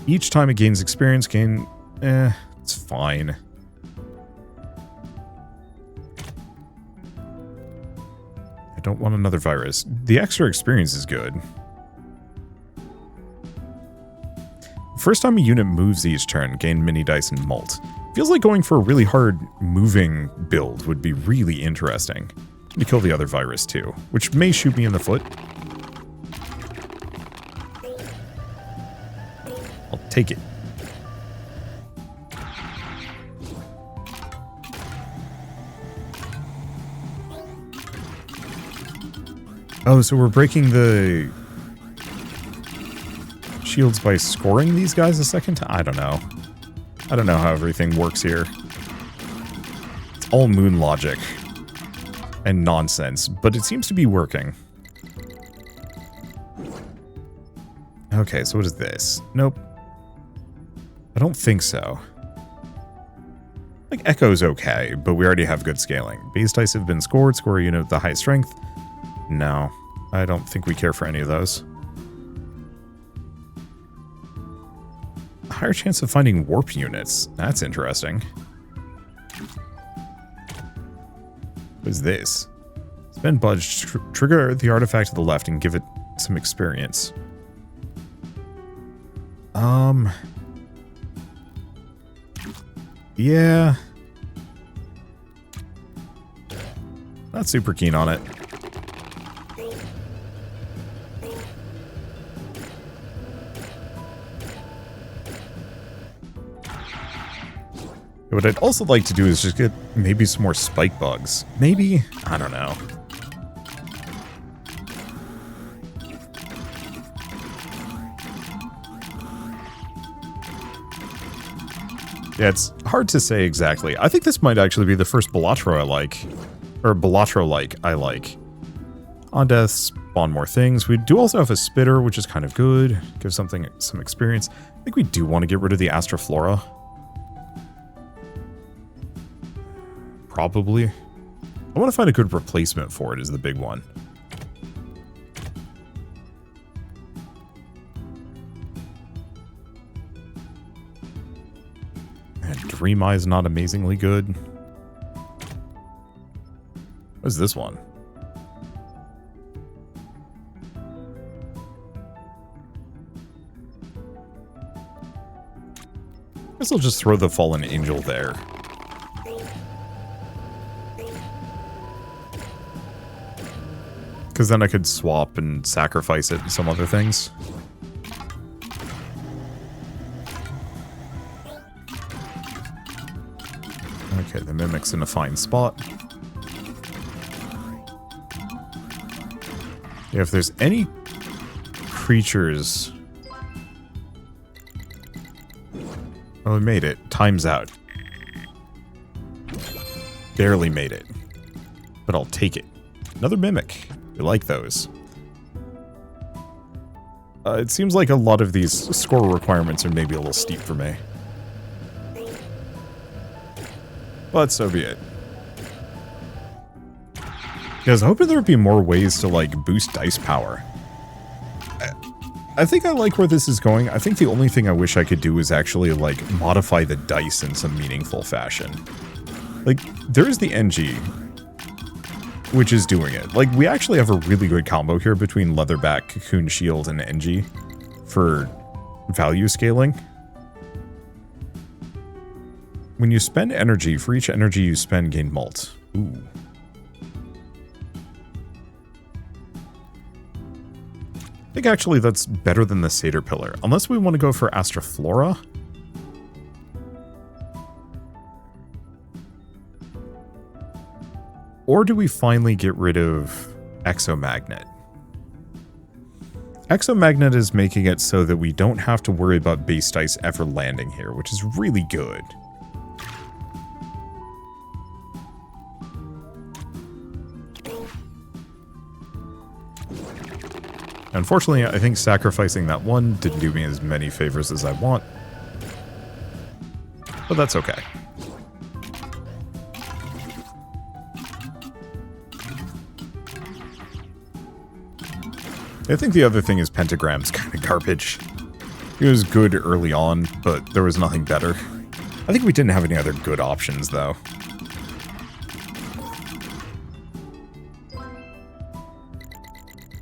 Each time it gains experience, it's fine. I don't want another virus. The extra experience is good. First time a unit moves each turn, gain mini dice and mult. Feels like going for a really hard moving build would be really interesting. To kill the other virus too, which may shoot me in the foot. I'll take it. Oh, so we're breaking the shields by scoring these guys a second time? I don't know. I don't know how everything works here. It's all moon logic and nonsense, but it seems to be working. Okay, so what is this? Nope. I don't think so. Like, Echo's okay, but we already have good scaling. Base dice have been scored. Score a unit with the high strength. No, I don't think we care for any of those. Higher chance of finding warp units. That's interesting. What is this? Spend budge, trigger the artifact to the left and give it some experience. Yeah. Not super keen on it. What I'd also like to do is just get maybe some more spike bugs. Maybe? I don't know. Yeah, it's hard to say exactly. I think this might actually be the first Balatro I like. Or Balatro-like I like. On death, spawn more things. We do also have a spitter, which is kind of good. Give something some experience. I think we do want to get rid of the Astroflora. Probably. I want to find a good replacement for it is the big one. And Dream Eye is not amazingly good. What is this one? I guess I'll just throw the Fallen Angel there. Because then I could swap and sacrifice it and some other things. Okay, the Mimic's in a fine spot. If there's any creatures... Oh, we made it. Time's out. Barely made it. But I'll take it. Another Mimic. We like those. It seems like a lot of these score requirements are maybe a little steep for me. But so be it. Yeah, I was hoping there would be more ways to, like, boost dice power. I think I like where this is going. I think the only thing I wish I could do is actually, like, modify the dice in some meaningful fashion. Like, there's the NG, which is doing it. Like, we actually have a really good combo here between Leatherback, Cocoon Shield, and NG for value scaling. When you spend energy, for each energy you spend, gain mult. Ooh. I think actually that's better than the Satyr Pillar. Unless we want to go for Astroflora. Or do we finally get rid of Exomagnet? Exomagnet is making it so that we don't have to worry about base dice ever landing here, which is really good. Unfortunately, I think sacrificing that one didn't do me as many favors as I want. But that's okay. I think the other thing is Pentagram's kind of garbage. It was good early on, but there was nothing better. I think we didn't have any other good options, though.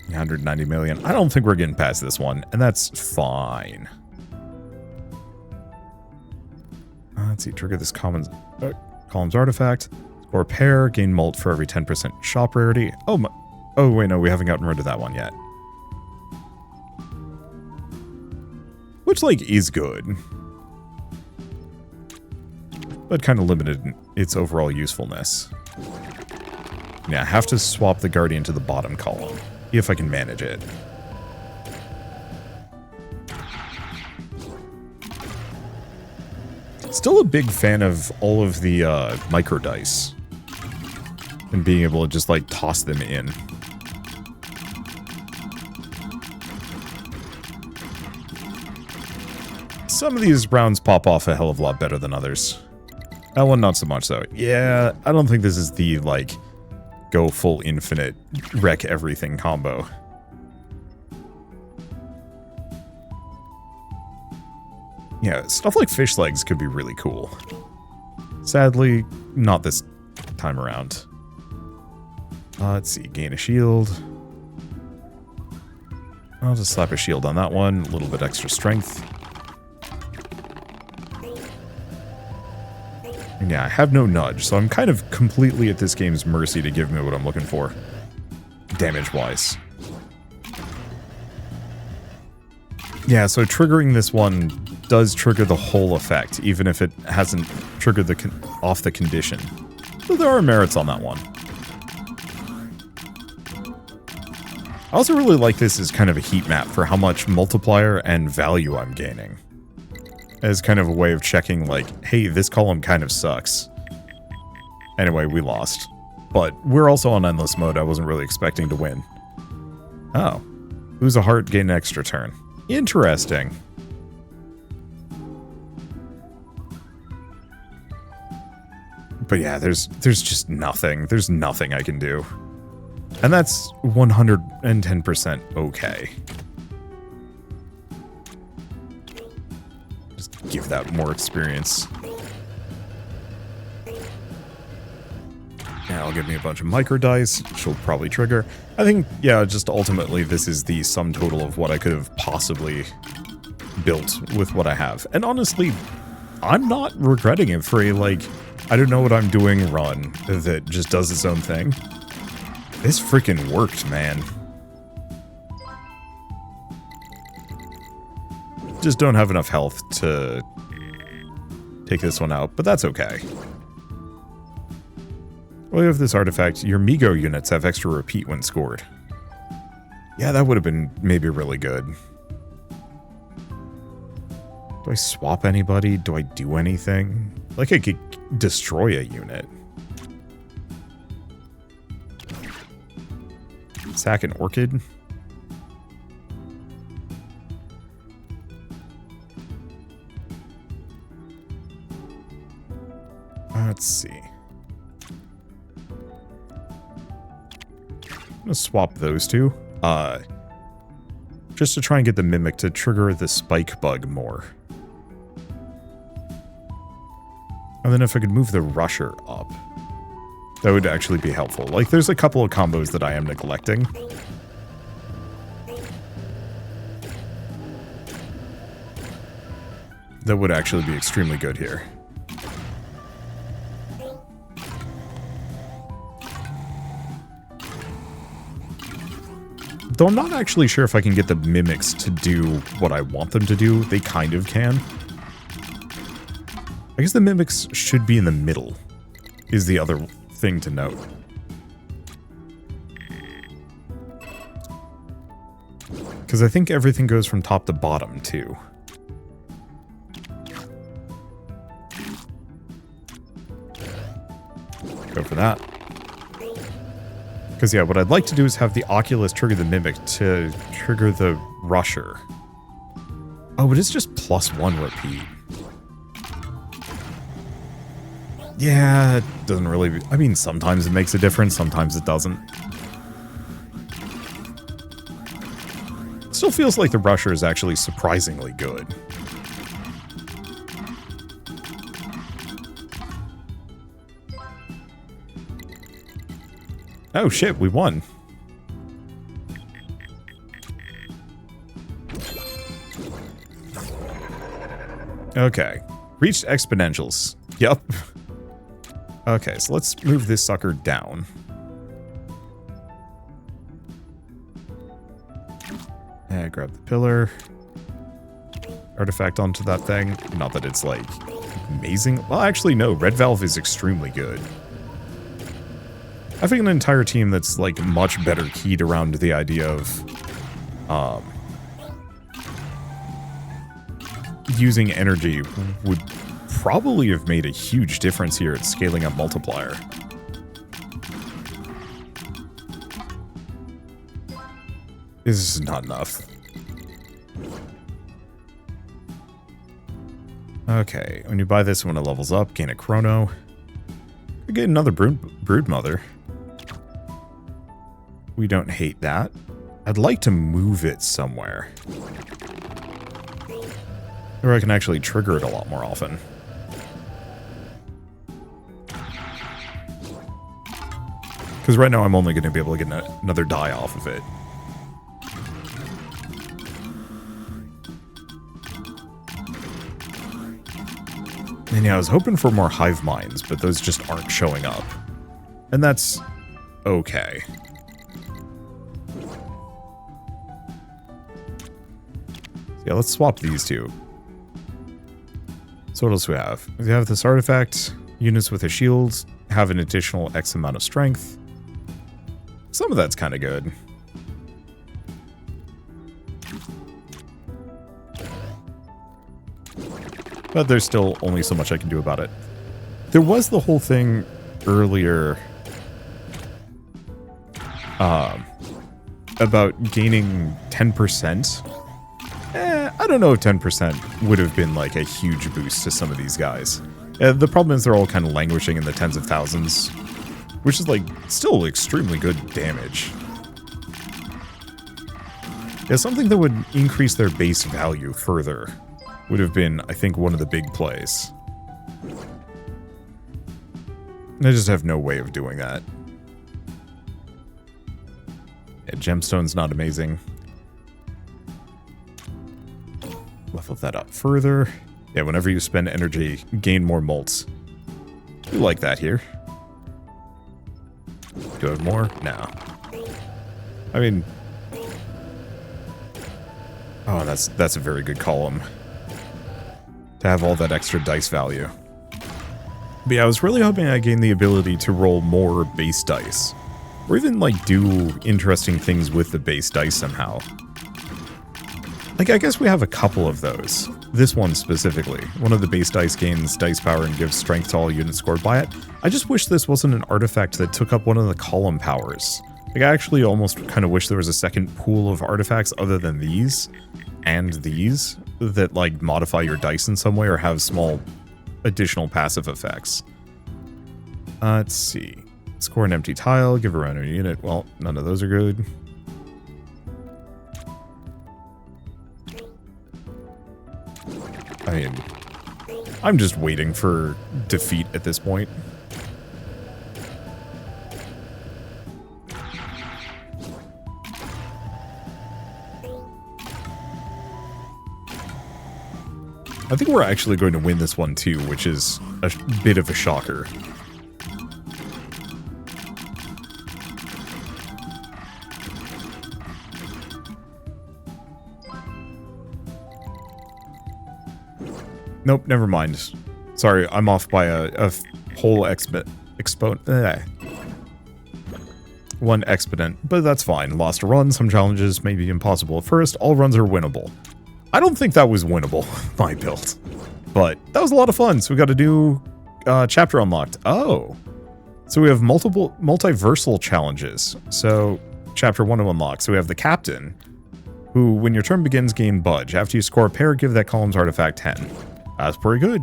$190 million. I don't think we're getting past this one, and that's fine. Let's see, trigger this column's artifact. Score pair, gain mult for every 10% shop rarity. Oh, oh wait, no, we haven't gotten rid of that one yet. Which, like, is good. But kind of limited in its overall usefulness. Yeah, I have to swap the Guardian to the bottom column. If I can manage it. Still a big fan of all of the micro dice. And being able to just, like, toss them in. Some of these rounds pop off a hell of a lot better than others. That one not so much though. Yeah, I don't think this is the, like, go full infinite, wreck everything combo. Yeah, stuff like fish legs could be really cool. Sadly, not this time around. Let's see, gain a shield. I'll just slap a shield on that one, a little bit extra strength. And yeah, I have no nudge, so I'm kind of completely at this game's mercy to give me what I'm looking for. Damage-wise. Yeah, so triggering this one does trigger the whole effect, even if it hasn't triggered off the condition. So there are merits on that one. I also really like this as kind of a heat map for how much multiplier and value I'm gaining. As kind of a way of checking, like, hey, this column kind of sucks. Anyway, we lost. But we're also on endless mode. I wasn't really expecting to win. Oh. Lose a heart, gain an extra turn. Interesting. But yeah, there's just nothing. There's nothing I can do. And that's 110% okay. Just give that more experience. Yeah, it'll give me a bunch of micro dice, which will probably trigger. I think, yeah, just ultimately this is the sum total of what I could have possibly built with what I have. And honestly, I'm not regretting it for a, like, I don't know what I'm doing run that just does its own thing. This freaking worked, man. Just don't have enough health to take this one out, but that's okay. Well, you have this artifact. Your Migo units have extra repeat when scored. Yeah, that would have been maybe really good. Do I swap anybody? Do I do anything? Like I could destroy a unit. Sack an orchid? Let's see. I'm gonna swap those two. Just to try and get the Mimic to trigger the spike bug more. And then if I could move the Rusher up, that would actually be helpful. Like, there's a couple of combos that I am neglecting. That would actually be extremely good here. Though I'm not actually sure if I can get the Mimics to do what I want them to do. They kind of can. I guess the Mimics should be in the middle, is the other thing to note. Because I think everything goes from top to bottom, too. Go for that. Because, yeah, what I'd like to do is have the Oculus trigger the Mimic to trigger the Rusher. Oh, but it's just +1 repeat. Yeah, it doesn't really... I mean, sometimes it makes a difference, sometimes it doesn't. It still feels like the Rusher is actually surprisingly good. Oh shit, we won. Okay. Reached exponentials. Yep. Okay, so let's move this sucker down. And grab the pillar. Artifact onto that thing. Not that it's, like, amazing. Well, actually, no. Red Valve is extremely good. I think an entire team that's, like, much better keyed around the idea of using energy would probably have made a huge difference here at scaling up multiplier. This is not enough. Okay, when you buy this when it levels up, gain a chrono. We get another brood mother. We don't hate that. I'd like to move it somewhere, where I can actually trigger it a lot more often. Because right now I'm only going to be able to get another die off of it. And yeah, I was hoping for more hive minds, but those just aren't showing up. And that's okay. Yeah, let's swap these two. So what else do we have? We have this artifact. Units with a shield have an additional X amount of strength. Some of that's kind of good. But there's still only so much I can do about it. There was the whole thing earlier about gaining 10%. I don't know if 10% would have been like a huge boost to some of these guys. The problem is they're all kind of languishing in the tens of thousands, which is like still extremely good damage. Yeah, something that would increase their base value further would have been, I think, one of the big plays. I just have no way of doing that. Yeah, gemstone's not amazing. Level that up further. Yeah, whenever you spend energy, gain more molts. We like that here. Do I have more? No. I mean... Oh, that's a very good column. To have all that extra dice value. But yeah, I was really hoping I gained the ability to roll more base dice. Or even, like, do interesting things with the base dice somehow. Like, I guess we have a couple of those. This one specifically. One of the base dice gains dice power and gives strength to all units scored by it. I just wish this wasn't an artifact that took up one of the column powers. Like, I actually almost kind of wish there was a second pool of artifacts other than these and these that, like, modify your dice in some way or have small additional passive effects. Let's see. Score an empty tile, give a random unit. Well, none of those are good. I mean, I'm just waiting for defeat at this point. I think we're actually going to win this one too, which is a bit of a shocker. Nope, never mind. Sorry, I'm off by a whole one exponent, but that's fine. Lost a run, some challenges may be impossible at first, all runs are winnable. I don't think that was winnable, my build. But that was a lot of fun, so we got a new chapter unlocked. Oh. So we have multiversal challenges. So, chapter 1 to unlock. So we have the captain, who, when your turn begins, gain budge. After you score a pair, give that column's artifact 10. That's pretty good.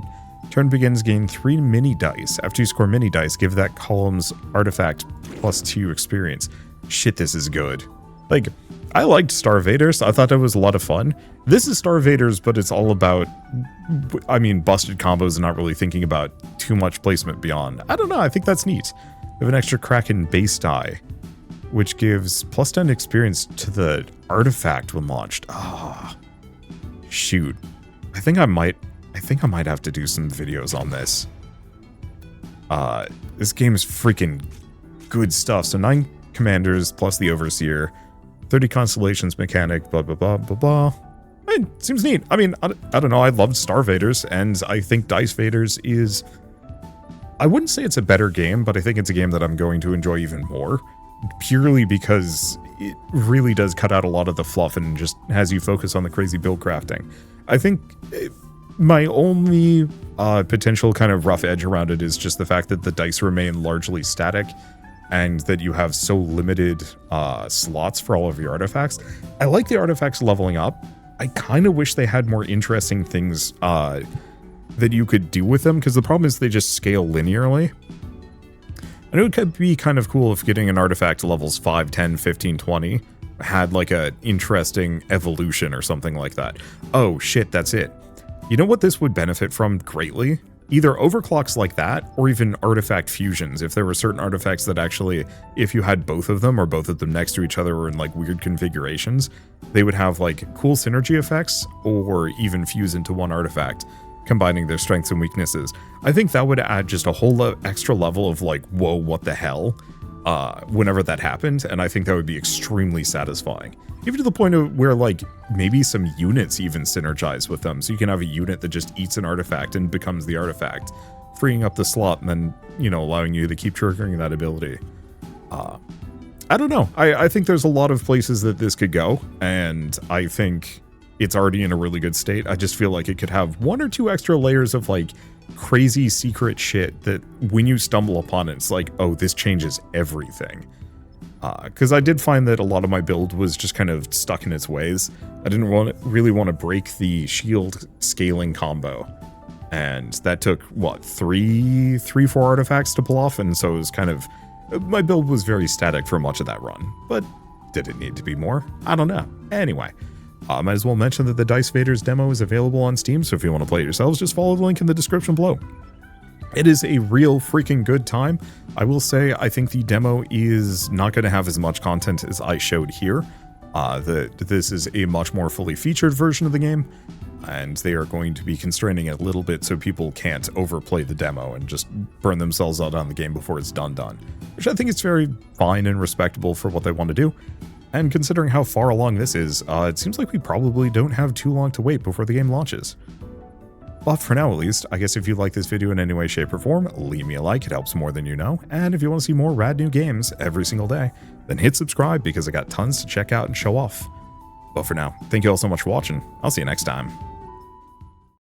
Turn begins, gain 3 mini dice. After you score mini dice, give that column's artifact +2 experience. Shit, this is good. Like, I liked StarVaders. I thought it was a lot of fun. This is StarVaders, but it's all about, I mean, busted combos and not really thinking about too much placement beyond. I don't know, I think that's neat. We have an extra Kraken base die, which gives +10 experience to the artifact when launched. Ah, shoot. I think I might have to do some videos on this. This game is freaking good stuff. So 9 commanders plus the overseer, 30 constellations mechanic, blah, blah, blah, blah, blah. It seems neat. I mean, I don't know. I loved StarVaders, and I think Dicevaders is... I wouldn't say it's a better game, but I think it's a game that I'm going to enjoy even more. Purely because it really does cut out a lot of the fluff and just has you focus on the crazy build crafting. I think my only potential kind of rough edge around it is just the fact that the dice remain largely static and that you have so limited slots for all of your artifacts. I like the artifacts leveling up. I kind of wish they had more interesting things that you could do with them, because the problem is they just scale linearly. I know it could be kind of cool if getting an artifact to levels 5, 10, 15, 20 had like a interesting evolution or something like that. Oh shit, that's it. You know what this would benefit from greatly? Either overclocks like that, or even artifact fusions. If there were certain artifacts that actually, if you had both of them, or both of them next to each other, or in like weird configurations, they would have like cool synergy effects, or even fuse into one artifact, combining their strengths and weaknesses. I think that would add just a whole extra level of like, whoa, what the hell, whenever that happened, and I think that would be extremely satisfying. Even to the point of where, like, maybe some units even synergize with them, so you can have a unit that just eats an artifact and becomes the artifact, freeing up the slot and then, you know, allowing you to keep triggering that ability. I don't know. I think there's a lot of places that this could go, and I think it's already in a really good state. I just feel like it could have 1 or 2 extra layers of, like, crazy secret shit that when you stumble upon it, it's like, oh, this changes everything. Because I did find that a lot of my build was just kind of stuck in its ways. I didn't really want to break the shield scaling combo. And that took, what, 4 artifacts to pull off? And so it was kind of... My build was very static for much of that run. But did it need to be more? I don't know. Anyway, I might as well mention that the Dicevaders demo is available on Steam, so if you want to play it yourselves, just follow the link in the description below. It is a real freaking good time. I will say, I think the demo is not going to have as much content as I showed here. This is a much more fully featured version of the game, and they are going to be constraining it a little bit so people can't overplay the demo and just burn themselves out on the game before it's done, which I think is very fine and respectable for what they want to do. And considering how far along this is, it seems like we probably don't have too long to wait before the game launches. But for now at least, I guess if you like this video in any way, shape, or form, leave me a like, it helps more than you know. And if you want to see more rad new games every single day, then hit subscribe because I got tons to check out and show off. But for now, thank you all so much for watching. I'll see you next time.